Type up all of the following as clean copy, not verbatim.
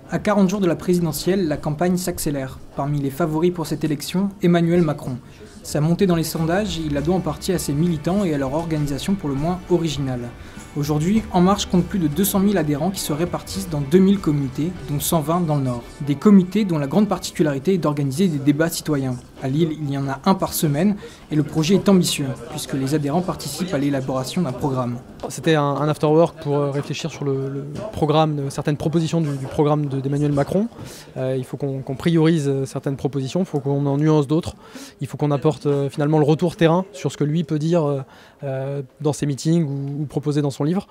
À 40 jours de la présidentielle, la campagne s'accélère. Parmi les favoris pour cette élection, Emmanuel Macron. Sa montée dans les sondages, il la doit en partie à ses militants et à leur organisation pour le moins originale. Aujourd'hui, En Marche compte plus de 200 000 adhérents qui se répartissent dans 2000 comités, dont 120 dans le Nord. Des comités dont la grande particularité est d'organiser des débats citoyens. À Lille, il y en a un par semaine et le projet est ambitieux, puisque les adhérents participent à l'élaboration d'un programme. C'était un after-work pour réfléchir sur le programme, certaines propositions du programme d'Emmanuel Macron. Il faut qu'on priorise certaines propositions, il faut qu'on en nuance d'autres. Il faut qu'on apporte finalement le retour terrain sur ce que lui peut dire dans ses meetings ou proposer dans son livre.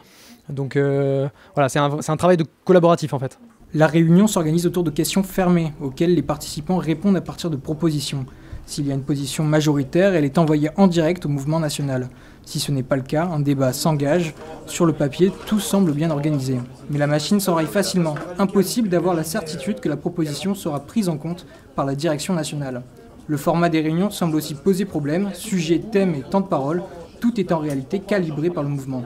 Donc voilà, c'est un travail collaboratif en fait. La réunion s'organise autour de questions fermées, auxquelles les participants répondent à partir de propositions. S'il y a une position majoritaire, elle est envoyée en direct au mouvement national. Si ce n'est pas le cas, un débat s'engage. Sur le papier, tout semble bien organisé. Mais la machine s'enraye facilement. Impossible d'avoir la certitude que la proposition sera prise en compte par la direction nationale. Le format des réunions semble aussi poser problème. Sujet, thème et temps de parole, tout est en réalité calibré par le mouvement.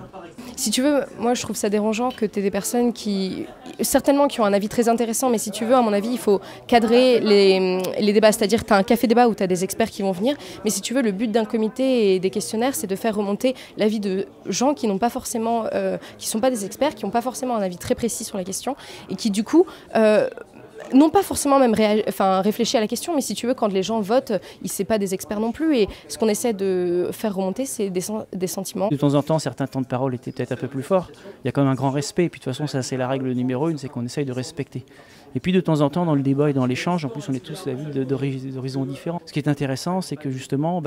Si tu veux, moi je trouve ça dérangeant que tu aies des personnes qui ont un avis très intéressant, mais si tu veux, à mon avis, il faut cadrer les débats, c'est-à-dire tu as un café-débat où tu as des experts qui vont venir, mais si tu veux, le but d'un comité et des questionnaires, c'est de faire remonter l'avis de gens qui n'ont pas forcément, qui ne sont pas des experts, qui n'ont pas forcément un avis très précis sur la question, et qui du coup... n'ont pas forcément même réfléchi à la question, mais si tu veux, quand les gens votent, ils ne sont pas des experts non plus. Et ce qu'on essaie de faire remonter, c'est des sentiments. De temps en temps, certains temps de parole étaient peut-être un peu plus forts. Il y a quand même un grand respect. Et puis de toute façon, ça c'est la règle numéro 1, c'est qu'on essaye de respecter. Et puis de temps en temps, dans le débat et dans l'échange, en plus on est tous d'avis d'horizons différents. Ce qui est intéressant, c'est que justement,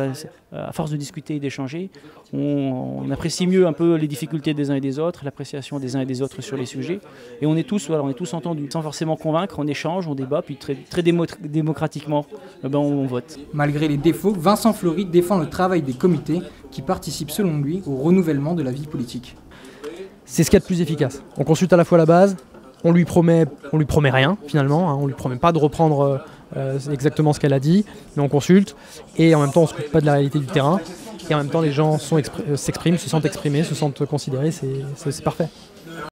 à force de discuter et d'échanger, on apprécie mieux un peu les difficultés des uns et des autres, l'appréciation des uns et des autres sur les sujets. Et on est tous entendus, sans forcément convaincre, on échange, on débat, puis très démocratiquement, on vote. Malgré les défauts, Vincent Fleury défend le travail des comités qui participent selon lui au renouvellement de la vie politique. C'est ce qu'il y a de plus efficace. On consulte à la fois la base, on lui promet rien finalement, hein, on lui promet pas de reprendre exactement ce qu'elle a dit, mais on consulte et en même temps on ne se coupe pas de la réalité du terrain et en même temps les gens s'expriment, se sentent exprimés, se sentent considérés, c'est parfait.